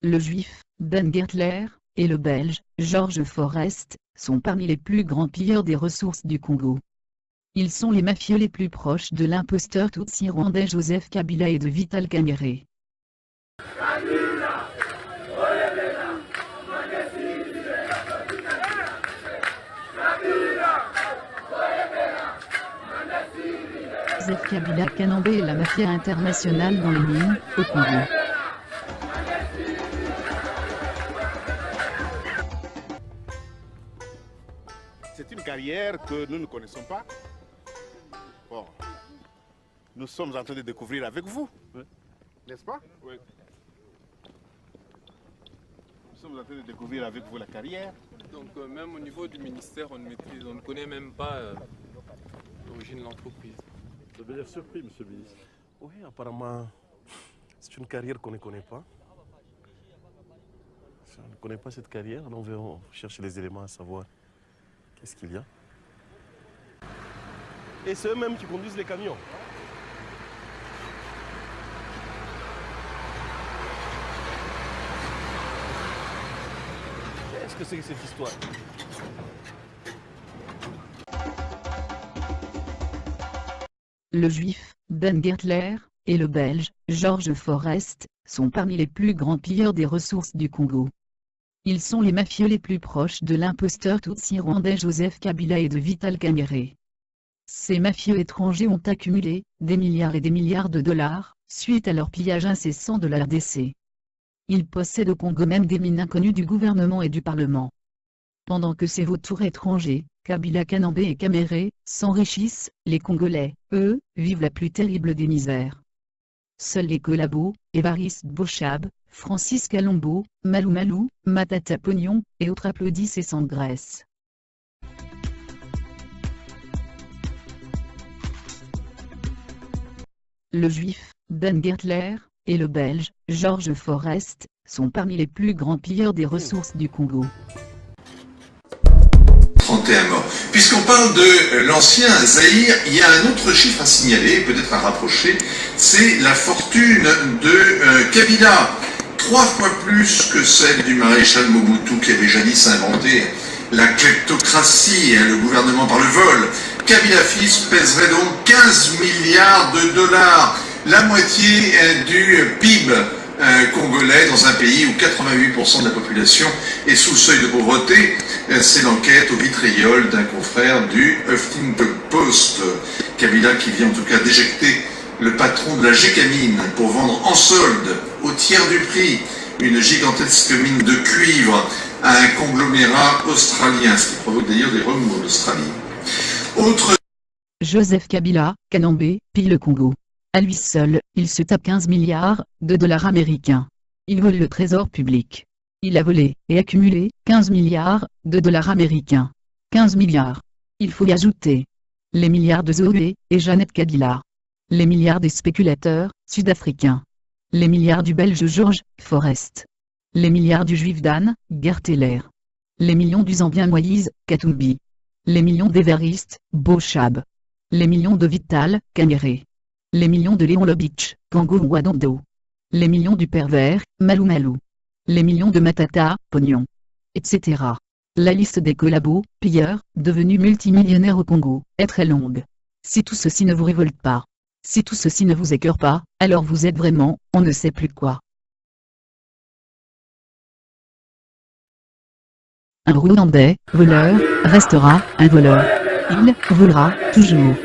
Le juif, Dan Gertler, et le belge, George Forrest, sont parmi les plus grands pilleurs des ressources du Congo. Ils sont les mafieux les plus proches de l'imposteur tutsi rwandais Joseph Kabila et de Vital Kamerhe. Joseph Kabila Kanambe est la mafia internationale dans les mines, au Congo. C'est une carrière que nous ne connaissons pas. Bon, nous sommes en train de découvrir avec vous, oui. N'est-ce pas? Oui. Nous sommes en train de découvrir avec vous la carrière. Donc même au niveau du ministère, on ne connaît même pas l'origine de l'entreprise. Vous avez l'air surpris, monsieur le ministre. Oui, apparemment, c'est une carrière qu'on ne connaît pas. On ne connaît pas cette carrière, alors on va chercher les éléments à savoir qu'est-ce qu'il y a. Et c'est eux-mêmes qui conduisent les camions. Qu'est-ce que c'est que cette histoire? Le juif, Dan Gertler, et le belge, George Forrest, sont parmi les plus grands pilleurs des ressources du Congo. Ils sont les mafieux les plus proches de l'imposteur tutsi rwandais Joseph Kabila et de Vital Kamerhe. Ces mafieux étrangers ont accumulé des milliards et des milliards de dollars, suite à leur pillage incessant de la RDC. Ils possèdent au Congo même des mines inconnues du gouvernement et du Parlement. Pendant que ces vautours étrangers, Kabila Kanambe et Kamerhe, s'enrichissent, les Congolais, eux, vivent la plus terrible des misères. Seuls les collabos, Évariste Bochab, Francis Kalombo, Malou Malou, Matata Pognon, et autres applaudissent et s'engraissent. Le juif, Dan Gertler, et le belge, George Forrest, sont parmi les plus grands pilleurs des ressources du Congo. 31 morts. Puisqu'on parle de l'ancien Zaïre, il y a un autre chiffre à signaler, peut-être à rapprocher, c'est la fortune de Kabila. 3 fois plus que celle du maréchal Mobutu qui avait jadis inventé la kleptocratie, le gouvernement par le vol. Kabila fils pèserait donc 15 milliards de dollars, la moitié du PIB congolais dans un pays où 88% de la population est sous le seuil de pauvreté. C'est l'enquête au vitriol d'un confrère du Huffington Post. Kabila qui vient en tout cas d'éjecter le patron de la Gécamine pour vendre en solde, au tiers du prix, une gigantesque mine de cuivre à un conglomérat australien, ce qui provoque d'ailleurs des remous en Australie. Autre... Joseph Kabila Kanambe pille le Congo. À lui seul, il se tape 15 milliards de dollars américains. Il vole le trésor public. Il a volé et accumulé 15 milliards de dollars américains. 15 milliards. Il faut y ajouter les milliards de Zoé et Jeannette Kabila. Les milliards des spéculateurs sud-africains. Les milliards du belge George Forrest. Les milliards du juif Dan Gertler. Les millions du Zambien Moïse Katumbi. Les millions d'Évariste Bochab. Les millions de Vital Kamerhe. Les millions de Léon Lobich Kango Wadondo. Les millions du pervers Malou Malou. Les millions de Matata Pognon. Etc. La liste des collabos, pilleurs, devenus multimillionnaires au Congo, est très longue. Si tout ceci ne vous révolte pas, si tout ceci ne vous écœure pas, alors vous êtes vraiment, on ne sait plus quoi. Un Rwandais, voleur, restera un voleur. Il volera toujours.